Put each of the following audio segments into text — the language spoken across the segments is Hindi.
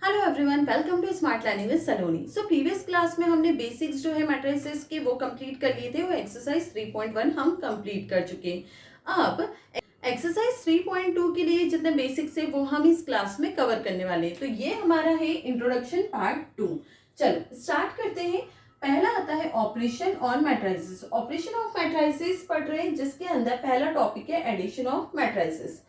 Hello everyone, welcome to smart learning with Saloni. So previous class में हमने बेसिक्स जो है मैट्रिसेस के वो कंप्लीट कर लिए थे। वो एक्सरसाइज 3.1 हम कंप्लीट कर चुके हैं। अब एक्सरसाइज 3.2 के लिए जितने बेसिक्स है वो हम इस क्लास में कवर करने वाले हैं। तो ये हमारा है इंट्रोडक्शन पार्ट 2। चलो स्टार्ट करते हैं। पहला आता है operation on matrices. Operation of matrices पढ़ रहे हैं, जिसके अंदर पहला टॉपिक है addition of matrices.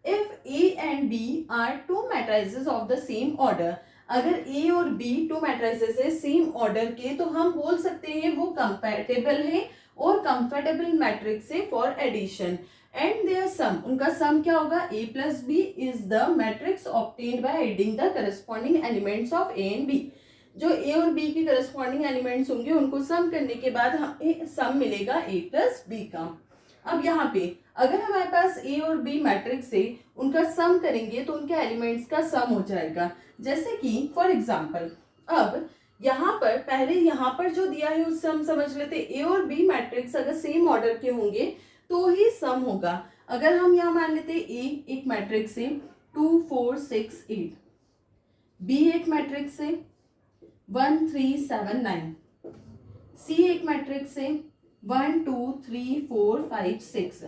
If A and B are two matrices of the same order, अगर A और B टू मैट्रिसेस है सेम ऑर्डर के, तो हम बोल सकते हैं वो कंपैटिबल है और कंफर्टेबल मैट्रिक्स है for addition. And their sum, उनका सम क्या होगा? A plus B is the matrix obtained by adding the corresponding elements of A and B। जो A और B के करस्पॉन्डिंग एलिमेंट्स होंगे उनको सम करने के बाद हमें सम मिलेगा A प्लस बी का। अब यहाँ पे अगर हमारे पास ए और बी मैट्रिक्स है, उनका सम करेंगे तो उनके एलिमेंट्स का सम हो जाएगा। जैसे कि फॉर एग्जांपल, अब यहाँ पर पहले यहाँ पर जो दिया है उससे हम समझ लेते हैं। ए और बी मैट्रिक्स अगर सेम ऑर्डर के होंगे तो ही सम होगा। अगर हम यहाँ मान लेते हैं ए एक मैट्रिक्स है 2 4 6 8, बी एक मैट्रिक्स है 1 3 7 9, सी एक मैट्रिक्स है 1 2 3 4 5 6।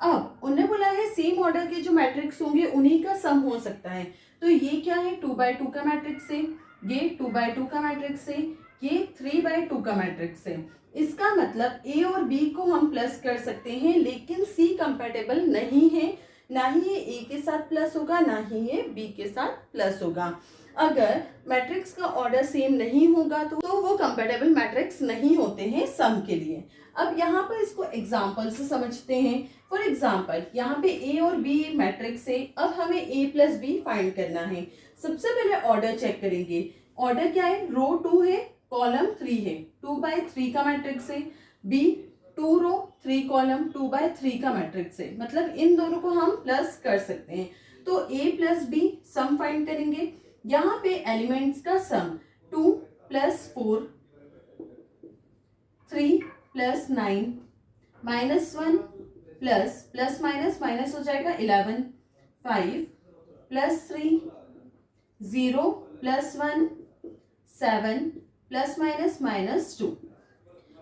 अब उन्हें बोला है सेम ऑर्डर के जो मैट्रिक्स होंगे उन्हीं का सम हो सकता है। तो ये क्या है? 2/2 का मैट्रिक्स है, ये 2/2 का मैट्रिक्स है, ये 3/2 का मैट्रिक्स है। इसका मतलब ए और बी को हम प्लस कर सकते हैं, लेकिन सी कंपैटिबल नहीं है। ना ही ये ए के साथ प्लस होगा, ना ही ये बी के साथ प्लस होगा। अगर मैट्रिक्स का ऑर्डर सेम नहीं होगा तो वो कंपैटिबल मैट्रिक्स नहीं होते हैं सम के लिए। अब यहाँ पर इसको एग्जाम्पल से समझते हैं। फॉर एग्जाम्पल, यहाँ पे ए और बी मैट्रिक्स है। अब हमें ए प्लस बी फाइंड करना है। सबसे पहले ऑर्डर चेक करेंगे। ऑर्डर क्या है? रो 2 है, कॉलम 3 है, 2/3 का मैट्रिक्स है। बी 2 रो 3 कॉलम 2/3 का मैट्रिक्स है। मतलब इन दोनों को हम प्लस कर सकते हैं। तो ए प्लस बी सम फाइंड करेंगे। यहाँ पे एलिमेंट्स का सम 2 + 4 3 + 9 -1 प्लस माइनस माइनस हो जाएगा 11 5 + 3 0 + 1 7 ± -2।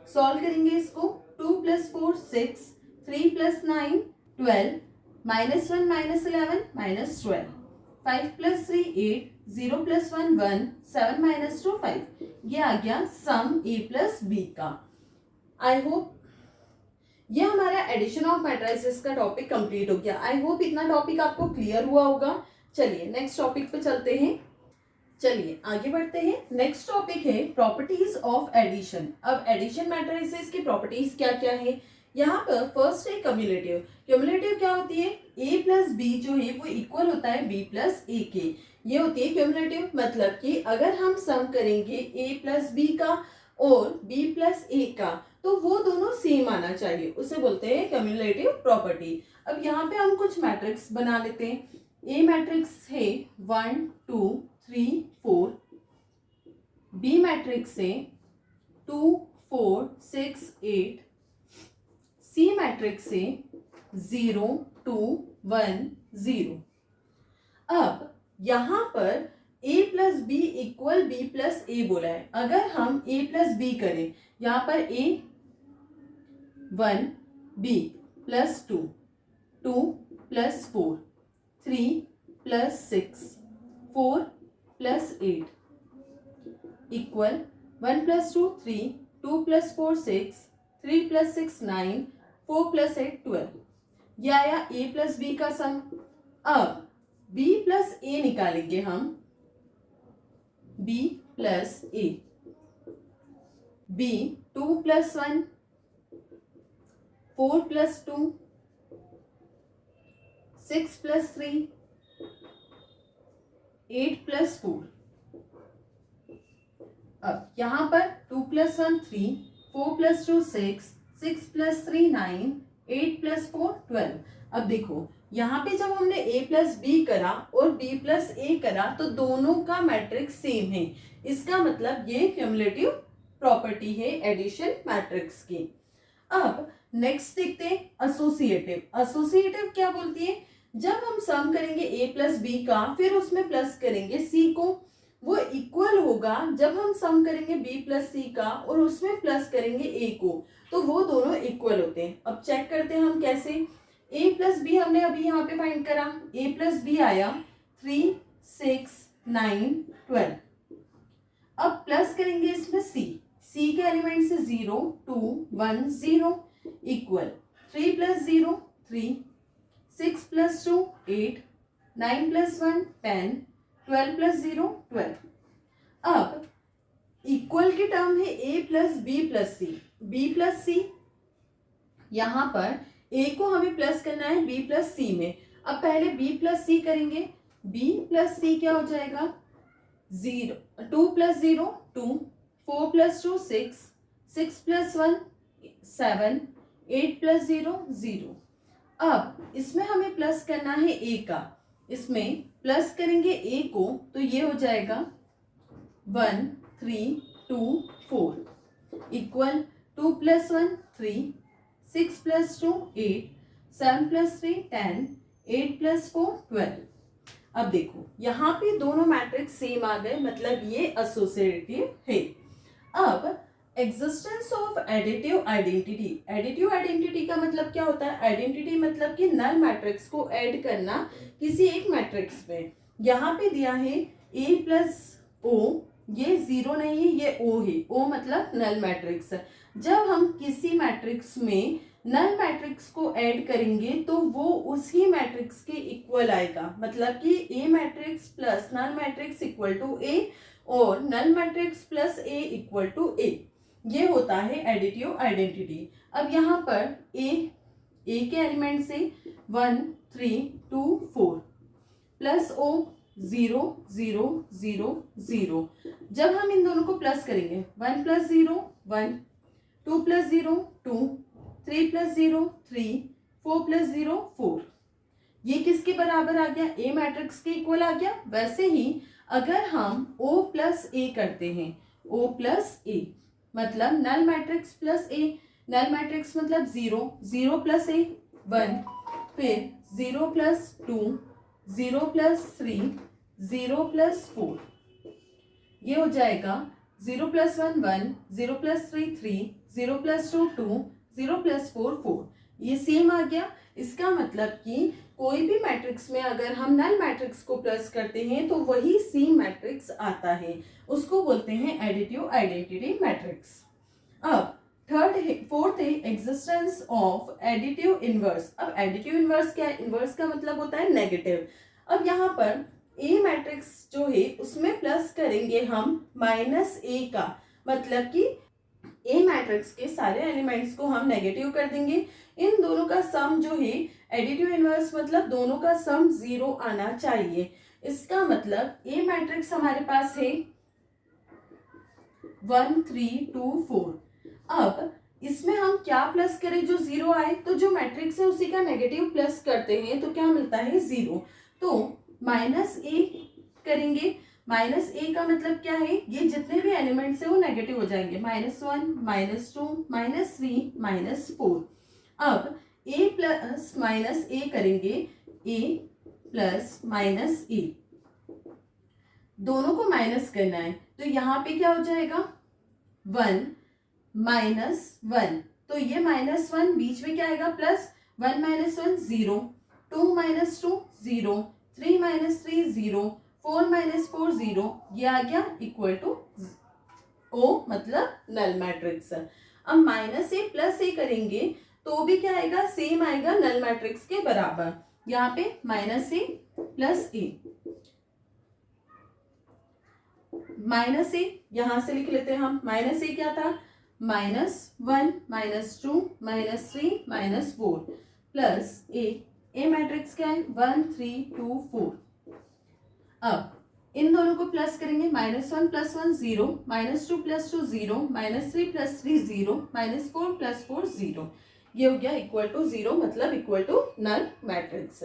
सॉल्व करेंगे इसको। 2 + 4 6 3 + 9 12 -1 -11 -12 5 + 3 8 0 + 1 1 7 -2 5। ये आ गया सम ए प्लस बी का। आई होप ये हमारा एडिशन ऑफ मैट्रिसेस का टॉपिक कंप्लीट हो गया। आई होप इतना टॉपिक आपको क्लियर हुआ होगा। चलिए नेक्स्ट टॉपिक पे चलते हैं। चलिए आगे बढ़ते हैं। नेक्स्ट टॉपिक है प्रॉपर्टीज ऑफ एडिशन। अब एडिशन मैट्रिसेस की प्रॉपर्टीज क्या क्या है? यहाँ पर फर्स्ट है क्यूमुलेटिव। क्यूमुलेटिव क्या होती है? ए प्लस बी जो है वो इक्वल होता है बी प्लस ए के। ये होती है क्यूमुलेटिव। मतलब कि अगर हम सम करेंगे ए प्लस बी का और बी प्लस ए का, तो वो दोनों सेम आना चाहिए, उसे बोलते हैं क्यूमुलेटिव प्रॉपर्टी। अब यहाँ पे हम कुछ मैट्रिक्स बना लेते हैं। ए मैट्रिक्स है 1 2 3 4, बी मैट्रिक्स है 2 4 6 8, सी मैट्रिक्स है 0 2 1 0। अब यहाँ पर a plus B equal B plus A बोला है। अगर हम a प्लस बी करें, यहाँ पर a 1 b + 2 2 + 4 3 + 6 4 + 8 इक्वल 1 + 2 3 2 + 4 6 3 + 6 9 4 + 8 12। यह आया a प्लस बी का सम। अब b प्लस ए निकालेंगे हम। b प्लस ए, b 2 + 1 4 + 2 6 + 3 8 + 4। अब यहाँ पर 2 + 1 3 4 + 2 6 6 + 3 9 8 + 4 12। अब देखो यहाँ पे जब हमने a प्लस बी करा और b प्लस ए करा तो दोनों का मैट्रिक्स सेम है। इसका मतलब ये क्यूमुलेटिव प्रॉपर्टी है एडिशन मैट्रिक्स की। अब नेक्स्ट देखते हैं एसोसिएटिव। एसोसिएटिव क्या बोलती है? जब हम सम करेंगे a प्लस बी का, फिर उसमें प्लस करेंगे c को, वो इक्वल होगा जब हम सम करेंगे बी प्लस सी का और उसमें प्लस करेंगे ए को, तो वो दोनों इक्वल होते हैं। अब चेक करते हैं हम कैसे। ए प्लस बी हमने अभी यहाँ पे फाइंड करा, ए प्लस बी आया 3, 6, 9, 12। अब प्लस करेंगे इसमें सी, सी के एलिमेंट से 0, 2, 1, 0 equal 3 plus 0 3, 6 plus 2 8, 9 plus 1 10, 12 plus 0 12। अब इक्वल की टर्म है ए प्लस बी प्लस सी, बी प्लस सी, यहां पर ए को हमें प्लस करना है बी प्लस सी में। अब पहले बी प्लस सी करेंगे, बी प्लस सी क्या हो जाएगा 0, 2 प्लस 0 2, 4 प्लस 2 6, 6 प्लस 1 7, 8 प्लस 0 0। अब इसमें हमें प्लस करना है ए का, इसमें प्लस करेंगे ए को तो ये हो जाएगा 1 3 2 4 equal 2 plus 1 3, 6 plus 2 8, 7 plus 3 10, 8 plus 4 12। अब देखो यहाँ पे दोनों मैट्रिक्स सेम आ गए, मतलब ये एसोसिएटिव है। अब existence of additive identity, additive identity का मतलब क्या होता है, आइडेंटिटी मतलब कि नल मैट्रिक्स को ऐड करना किसी एक मैट्रिक्स में। यहाँ पे दिया है ए प्लस ओ, ये 0 नहीं है, ये ओ है, ओ मतलब नल मैट्रिक्स। जब हम किसी मैट्रिक्स में नल मैट्रिक्स को ऐड करेंगे तो वो उसी मैट्रिक्स के इक्वल आएगा, मतलब कि A matrix plus null matrix equal to A और null matrix plus A equal to A, ये होता है एडिटिव आइडेंटिटी। अब यहाँ पर ए के एलिमेंट से 1 3 2 4 प्लस ओ 0 0 0 0। जब हम इन दोनों को प्लस करेंगे 1 प्लस 0 1, 2 प्लस 0 2, 3 प्लस 0 3, 4 प्लस 0 4, ये किसके बराबर आ गया, ए मैट्रिक्स के इक्वल आ गया। वैसे ही अगर हम O प्लस ए करते हैं, O प्लस ए मतलब नल मैट्रिक्स प्लस ए, नल मैट्रिक्स मतलब 0 0 प्लस ए 1, फिर 0 प्लस 2, 0 प्लस 3, 0 प्लस 4, ये हो जाएगा 0 प्लस 1 1, 0 प्लस 3 3, 0 प्लस 2 2, 0 प्लस 4 4, ये सेम आ गया। इसका मतलब कि कोई भी मैट्रिक्स में अगर हम नल मैट्रिक्स को प्लस करते हैं तो वही सी मैट्रिक्स आता है, उसको बोलते हैं एडिटिव आइडेंटिटी मैट्रिक्स। अब फोर्थ है एग्जिस्टेंस ऑफ एडिटिव इनवर्स। अब एडिटिव इनवर्स क्या है, इनवर्स का मतलब होता है नेगेटिव। अब यहाँ पर ए मैट्रिक्स जो है उसमें प्लस करेंगे हम माइनस ए का, मतलब कि ए मैट्रिक्स के सारे एलिमेंट्स को हम नेगेटिव कर देंगे। इन दोनों का सम जो है एडिटिव इनवर्स मतलब दोनों का सम 0 आना चाहिए। इसका मतलब ए मैट्रिक्स हमारे पास है 1 3 2 4। अब इसमें हम क्या प्लस करें जो 0 आए, तो जो मैट्रिक्स है उसी का नेगेटिव प्लस करते हैं तो क्या मिलता है 0। तो माइनस ए करेंगे, माइनस ए का मतलब क्या है, ये जितने भी एलिमेंट्स है वो नेगेटिव हो जाएंगे, -1 -2 -3 -4। अब ए प्लस माइनस ए करेंगे, ए प्लस माइनस ए, दोनों को माइनस करना है तो यहाँ पे क्या हो जाएगा 1 -1, तो ये -1 बीच में क्या आएगा प्लस 1 -1 0, 2 -2 0, 3 -3 0, 4 -4 0, ये आ गया इक्वल टू ओ मतलब नल मैट्रिक्स। अब माइनस ए प्लस ए करेंगे तो भी क्या आएगा, सेम आएगा नल मैट्रिक्स के बराबर। यहाँ पे माइनस ए प्लस ए, माइनस ए यहां से लिख लेते हैं हम, माइनस ए क्या था -1 -2 -3 -4 प्लस ए मैट्रिक्स क्या है 1 3 2 4। अब इन दोनों को प्लस करेंगे, -1 + 1 0, -2 + 2 0, -3 + 3 0, -4 + 4 0, ये हो गया इक्वल टू 0 मतलब इक्वल टू नल मैट्रिक्स।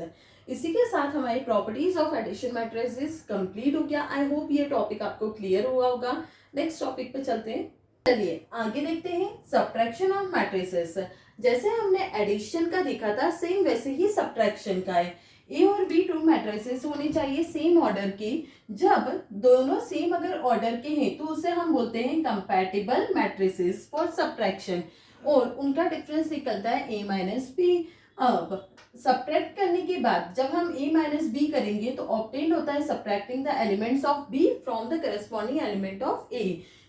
इसी के साथ हमारी properties of addition matrices complete हो गया। आई होप ये टॉपिक आपको क्लियर हुआ होगा। नेक्स्ट टॉपिक पे चलते हैं। चलिए आगे देखते हैं सब्ट्रैक्शन ऑफ मैट्रिसेस। जैसे हमने एडिशन का देखा था सेम वैसे ही सब्ट्रैक्शन का है। ए और बी टू मैट्रिसेस होने चाहिए सेम ऑर्डर के। जब दोनों सेम अगर ऑर्डर के हैं तो उसे हम बोलते हैं कंपैटिबल मैट्रिसेस फॉर सब्ट्रैक्शन, और उनका डिफरेंस निकलता है ए माइनस बी। अब सब्ट्रैक्ट करने के बाद जब हम a माइनस बी करेंगे तो ऑब्टेन्ड होता है subtracting the elements of b from the corresponding element of a।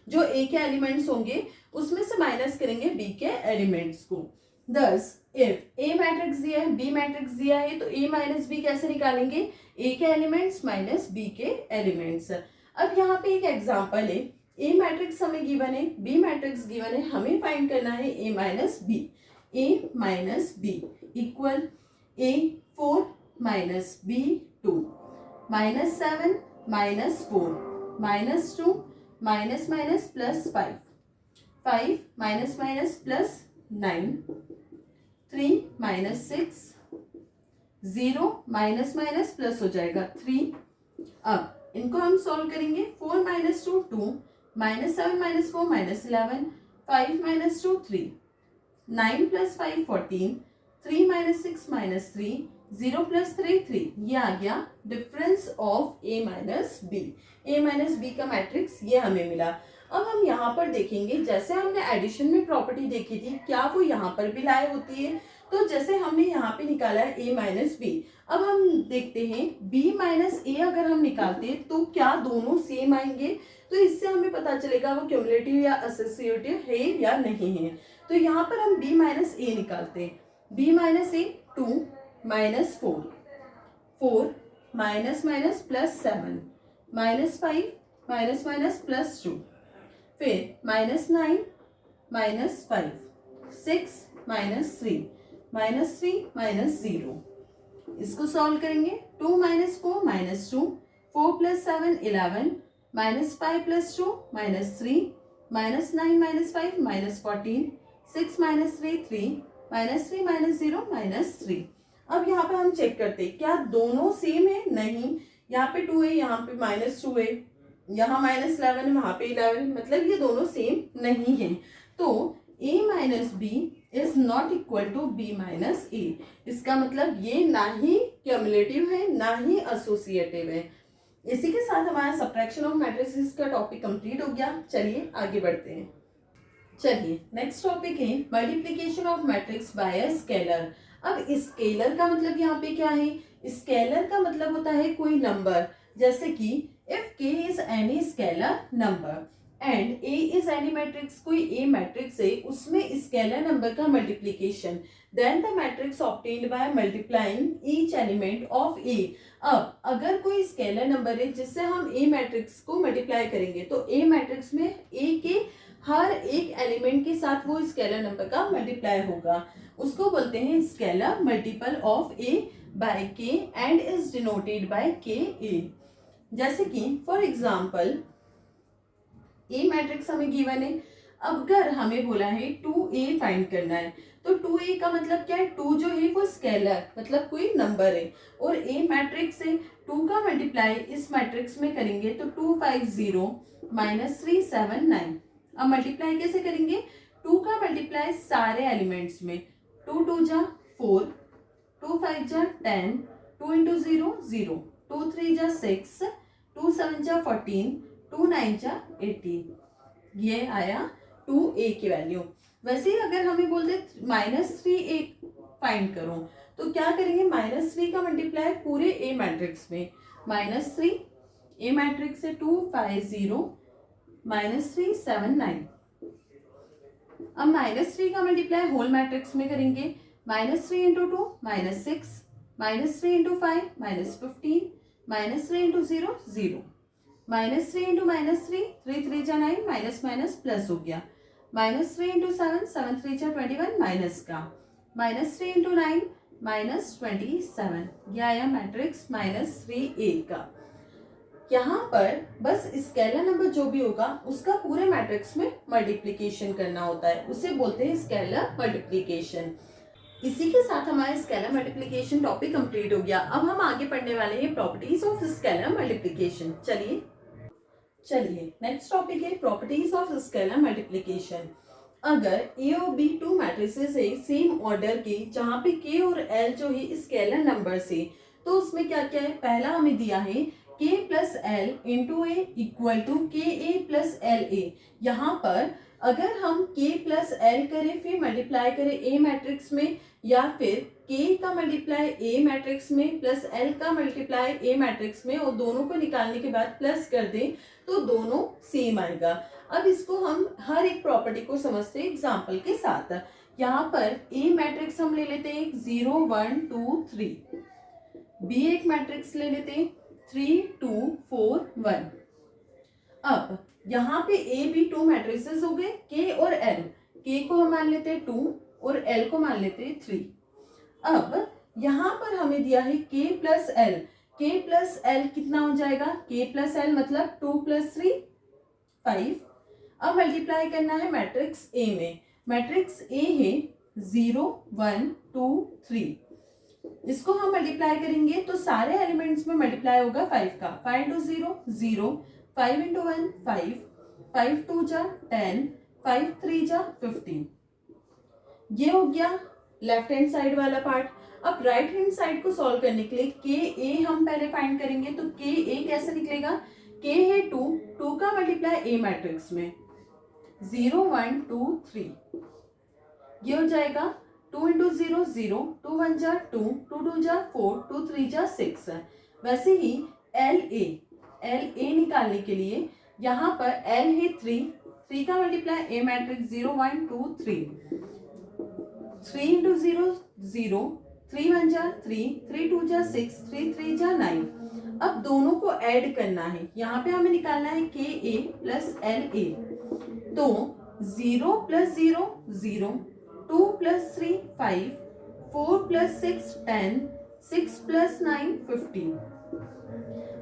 जो a के एलिमेंट्स होंगे उसमें से माइनस करेंगे b के एलिमेंट्स को। दस इफ a मैट्रिक्स दिया है, b मैट्रिक्स दिया है, तो a माइनस b कैसे निकालेंगे? a के एलिमेंट्स माइनस b के एलिमेंट्स। अब यहाँ पे एक एग्जाम्पल है, a मैट्रिक्स हमें गिवन है, b मैट्रिक्स गिवन है, हमें फाइंड करना है a minus b। a minus b equal a 4 minus b 2 minus 7 minus 4 minus 2 minus minus plus 5 5 minus minus plus 9 3 minus 6 0 minus minus plus हो जाएगा 3। अब इनको हम सॉल्व करेंगे। 4 minus 2 2 minus 7 minus 4 minus 11 5 minus 2 3 9 plus 5 14 3 minus 6 minus 3 0 plus 3 3। ये आ गया difference of a minus B. a minus B का मैट्रिक्स ये हमें मिला। अब हम यहाँ पर देखेंगे, जैसे हमने एडिशन में प्रॉपर्टी देखी थी, क्या वो यहाँ पर भी लाए होती है? तो जैसे हमने यहाँ पे निकाला है a माइनस बी, अब हम देखते हैं b माइनस ए अगर हम निकालते हैं तो क्या दोनों सेम आएंगे? तो इससे हमें पता चलेगा वो क्यूमुलेटिव या एसोसिएटिव है या नहीं है। तो यहाँ पर हम b माइनस ए निकालते हैं। b माइनस ए 2 minus 4 4 minus minus plus 7 minus 5 minus minus plus 2 फिर minus 9 minus 5 6 minus 3 minus 3 minus 0। इसको सॉल्व करेंगे। 2 minus 4 minus 2 4 plus 7 11 minus 5 plus 2 minus 3 minus 9 minus 5 minus 14 6 minus 3 3 minus 3 minus 0 minus 3। अब यहाँ पे हम चेक करते हैं क्या दोनों सेम है? नहीं, यहाँ पे 2 है, यहाँ पे माइनस 2 है, यहाँ माइनस 11 है, वहाँ पे 11, मतलब ये दोनों सेम नहीं है। तो a minus B is not equal to b minus A. इसका मतलब ये ना ही क्यूमुलेटिव है ना ही एसोसिएटिव है। इसी के साथ हमारा सब्ट्रैक्शन ऑफ मैट्रिसेस का टॉपिक कंप्लीट हो गया। चलिए आगे बढ़ते हैं। चलिए नेक्स्ट टॉपिक है multiplication of matrix bye a scalar. अब स्केलर का मतलब यहाँ पे क्या है? स्केलर का मतलब होता है कोई नंबर, जैसे कि if k is any scalar number and a is any matrix, कोई a मैट्रिक्स है उसमें स्केलर नंबर का multiplication, then the matrix obtained by multiplying each element of a। अब अगर कोई स्केलर नंबर है जिससे हम a मैट्रिक्स को मल्टीप्लाई करेंगे तो a मैट्रिक्स में a के हर एक एलिमेंट के साथ वो स्केलर नंबर का मल्टीप्लाई होगा, उसको बोलते हैं scalar multiple of a by k and is denoted by k a। जैसे कि फॉर एग्जाम्पल ए मैट्रिक्स हमें गिवन है। अब अगर हमें बोला है 2a फाइंड करना है तो 2a का मतलब क्या है? 2 जो है वो स्केलर मतलब कोई नंबर है और a मैट्रिक्स है। 2 का मल्टीप्लाई इस मैट्रिक्स में करेंगे तो 2 5 0 माइनस 3 7 9। अब मल्टीप्लाई कैसे करेंगे? 2 का मल्टीप्लाई सारे एलिमेंट्स में, 2 2 जा 4 2 5 जा 10 2 इंटू 0 0 2 3 जा 6 2 7 जा 14 2 9 जा 18। ये आया 2a की वैल्यू। वैसे ही अगर हमें बोल दे माइनस 3a फाइंड करो तो क्या करेंगे? माइनस 3 का मल्टीप्लाई पूरे a मैट्रिक्स में, माइनस 3 a मैट्रिक्स से 2 5 0 माइनस 3 7 9। अब माइनस 3 का मल्टीप्लाई होल मैट्रिक्स में करेंगे, minus 3 into 2 minus 6 minus 3 into 5 minus 15 minus 3 into 0 0 minus 3 into minus 3 3 3 जा 9 माइनस माइनस प्लस हो गया, माइनस 3 इंटू 7 7 3 जा 21 माइनस का, माइनस 3 इंटू 9 माइनस 27। यह आया मैट्रिक्स माइनस 3a का। यहाँ पर बस स्केलर नंबर जो भी होगा उसका पूरे मैट्रिक्स में मल्टीप्लिकेशन करना होता है, उसे बोलते हैं स्केलर मल्टीप्लिकेशन। इसी के साथ हमारा स्केलर मल्टीप्लिकेशन टॉपिक कंप्लीट हो गया। अब हम आगे पढ़ने वाले हैं प्रॉपर्टीज ऑफ स्केलर मल्टीप्लिकेशन। चलिए नेक्स्ट टॉपिक है प्रॉपर्टीज ऑफ स्केलर मल्टीप्लिकेशन। अगर a और b टू मैट्रिसेस है सेम ऑर्डर के, जहाँ पे k और l जो है स्केलर नंबर से, तो उसमें क्या क्या है, पहला हमें दिया है k plus L into A equal to K A plus L A. यहाँ पर अगर हम k प्लस एल करें फिर मल्टीप्लाई करें ए मैट्रिक्स में, या फिर k का मल्टीप्लाई ए मैट्रिक्स में प्लस l का मल्टीप्लाई ए मैट्रिक्स में, और दोनों को निकालने के बाद प्लस कर दें तो दोनों सेम आएगा। अब इसको हम हर एक प्रॉपर्टी को समझते हैं एग्जाम्पल के साथ। यहाँ पर ए मैट्रिक्स हम ले लेते हैं 0 1 2 3, बी एक मैट्रिक्स ले लेते हैं 3 2 4 1। अब यहाँ पे ए बी 2 मैट्रिसेस हो गए, के और एल। के को हम मान लेते हैं 2 और एल को मान लेते हैं 3। अब यहाँ पर हमें दिया है k plus L. k plus L कितना हो जाएगा, k प्लस एल मतलब 2 प्लस 3 5। अब मल्टीप्लाई करना है मैट्रिक्स ए में। मैट्रिक्स ए है 0 1 2 3। इसको हम मल्टीप्लाई करेंगे तो सारे एलिमेंट्स में मल्टीप्लाई होगा 5 का। 5 इंटू 0 0, 5 इंटू 1 5, 5 2 जा 10, 5 3 जा 15। ये हो गया लेफ्ट हैंड साइड वाला पार्ट। अब राइट हैंड साइड को सॉल्व करने के लिए के ए हम पहले फाइंड करेंगे। तो के ए कैसे निकलेगा, के है 2, 2 का मल्टीप्लाई ए मैट्रिक्स में 0 1 2 3। ये हो जाएगा 2 इंटू 0 0, 2 1 जा 2, 2 2 जा 4, 2 3 जा 6। वैसे ही एल ए निकालने के लिए यहाँ पर एल है 3 का मल्टीप्लाई ए मैट्रिक्स 0 1 2 3, 3 इंटू 0 0, 3 1 जा 3, 3 2 जा 6, 3 3 जा 9। अब दोनों को ऐड करना है। यहाँ पे हमें निकालना है के ए प्लस एल ए। तो 0 प्लस 0 0, 2 प्लस 3 5, 4 प्लस 6 10, 6 प्लस 9 15।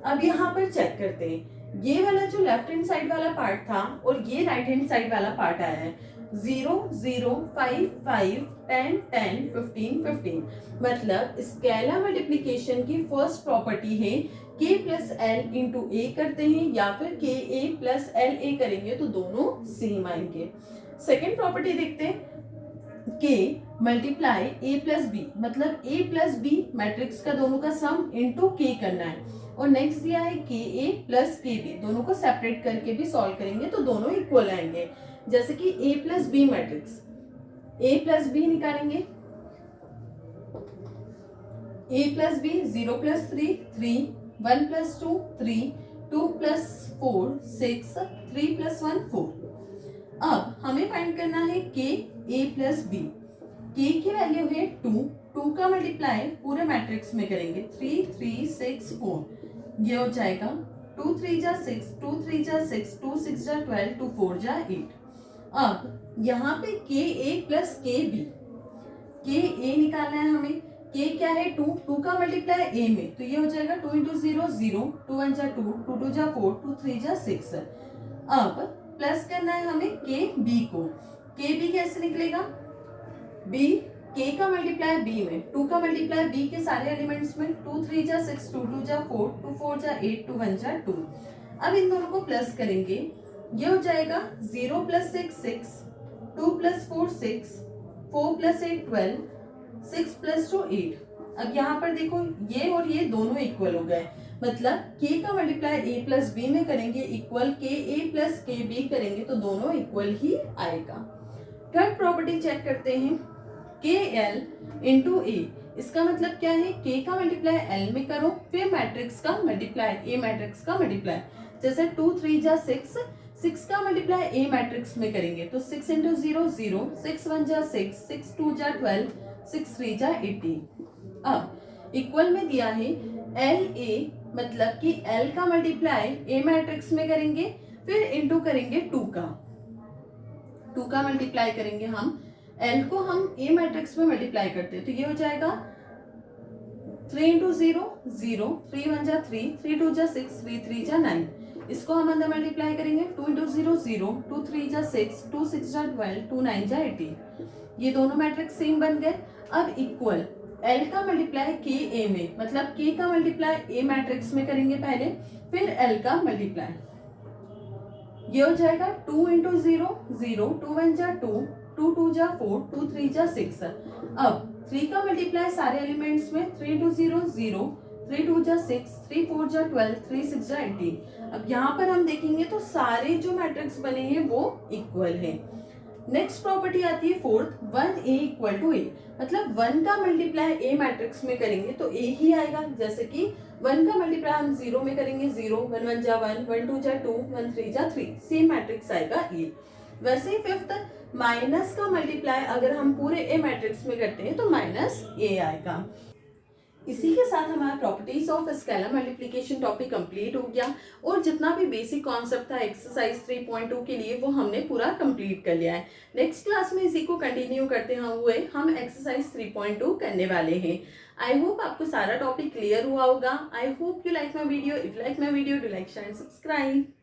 अब यहाँ पर चेक करते हैं, ये वाला जो लेफ्ट हैंड साइड वाला पार्ट था और ये राइट हैंड साइड वाला पार्ट आया है 0 0 5 5 10 10 15 15। मतलब स्केलर मल्टीप्लिकेशन की फर्स्ट प्रॉपर्टी है k प्लस एल इंटू ए करते हैं या फिर के ए प्लस एल ए करेंगे तो दोनों सेम आएंगे। सेकेंड प्रॉपर्टी देखते हैं, k मल्टीप्लाई ए प्लस बी, मतलब ए प्लस बी मैट्रिक्स का दोनों का सम इंटू के करना है। और नेक्स्ट दिया है के ए प्लस के बी, दोनों को सेपरेट करके भी सॉल्व करेंगे तो दोनों इक्वल आएंगे। जैसे कि A plus B matrix, A plus B निकालेंगे, A plus B 0 plus 3 3, 1 plus 2 3, 2 plus 4 6, 3 plus 1 4। अब हमें फाइंड करना है के ए प्लस बी। के की वैल्यू है 2, 2 का मल्टीप्लाई पूरे मैट्रिक्स में करेंगे 3 3 6 4। ये हो जाएगा 2 3 जा 6, 2 3 जा 6, 2 6 जा 12, 2 4 जा 8। अब यहाँ पे के ए प्लस के बी, के ए निकालना है हमें। के क्या है 2, 2 का मल्टीप्लाई ए में, तो ये हो जाएगा 2 इंटू 0 0, 2 1 जा 2, 2 2 जा 4, 2 3 जा 6। अब प्लस करना है हमें के बी को। के बी कैसे निकलेगा, बी के का मल्टीप्लाई बी में, 2 का मल्टीप्लाई बी के सारे एलिमेंट्स में 2 3 जा 6, 2 2 जा 4, 2 4 जा 8, 2 1 जा 2। अब इन दोनों को प्लस करेंगे, ये हो जाएगा 0 प्लस 6 6, 2 प्लस 4 6, 4 प्लस 8 12, 6 प्लस 2 8। अब यहाँ पर देखो ये और ये दोनों इक्वल हो गए, मतलब k का मल्टीप्लाई a प्लस बी में करेंगे इक्वल के ए प्लस के बी करेंगे तो दोनों इक्वल ही आएगा। थर्ड प्रॉपर्टी चेक करते हैं, के एल इंटू ए। इसका मतलब क्या है, k का मल्टीप्लाई l में करो फिर मैट्रिक्स का मल्टीप्लाई ए मैट्रिक्स का मल्टीप्लाई। जैसे 2 3 जा 6, 6 का मल्टीप्लाई ए मैट्रिक्स में करेंगे तो 6 इंटू 0 0, 6 1 जा 6, 6 2 जा 12, 6 3 जा 18। अब इक्वल में दिया है एल ए, मतलब कि एल का मल्टीप्लाई ए मैट्रिक्स में करेंगे फिर इंटू करेंगे 2 का मल्टीप्लाई करेंगे हम। एल को हम ए मैट्रिक्स में मल्टीप्लाई करते हैं तो ये हो जाएगा 3 इंटू 0 0, 3 1 जा 3, 3 2 जा 6, 3 3 जा 9। इसको हम अंदर मल्टीप्लाई करेंगे 2 इंटू 0 0, 2 3 जा 6, 2 6 जा 12, 2 9 जा 18। ये दोनों मैट्रिक्स सेम बन गए। अब इक्वल एल का मल्टीप्लाई के ए में, मतलब के का मल्टीप्लाई ए मैट्रिक्स में करेंगे पहले फिर एल का मल्टीप्लाई। ये हो जाएगा 2 इंटू 0 0, 2 1 जा 2, 2 2 जा 4, 2 3 जा 6। अब 3 का मल्टीप्लाई सारे एलिमेंट्स में 3 इंटू 0 0, 3 2 जा 6, 3 4 जा 12, 3 6 जा 18। अब यहाँ पर हम देखेंगे तो सारे जो मैट्रिक्स बने हैं वो इक्वल हैं। नेक्स्ट प्रॉपर्टी आती है फोर्थ, 1A इक्वल टू ए, मतलब 1 का मल्टीप्लाई ए मैट्रिक्स में करेंगे तो ए ही आएगा। जैसे कि 1 का मल्टीप्लाई हम 0 में करेंगे 0, 1 1 जा 1, 1 2 जा 2, 1 3 जा 3, सेम मैट्रिक्स आएगा ए। वैसे ही फिफ्थ, माइनस का मल्टीप्लाई अगर हम पूरे ए मैट्रिक्स में करते हैं तो माइनस ए आएगा। इसी के साथ हमारा properties of scalar multiplication topic complete हो गया और जितना भी बेसिक कॉन्सेप्ट था एक्सरसाइज 3.2 के लिए वो हमने पूरा कंप्लीट कर लिया है। नेक्स्ट क्लास में इसी को कंटिन्यू करते हुए हम एक्सरसाइज 3.2 करने वाले हैं। आई होप आपको सारा टॉपिक क्लियर हुआ होगा। I hope you like my video. If like my video, do like, share and subscribe.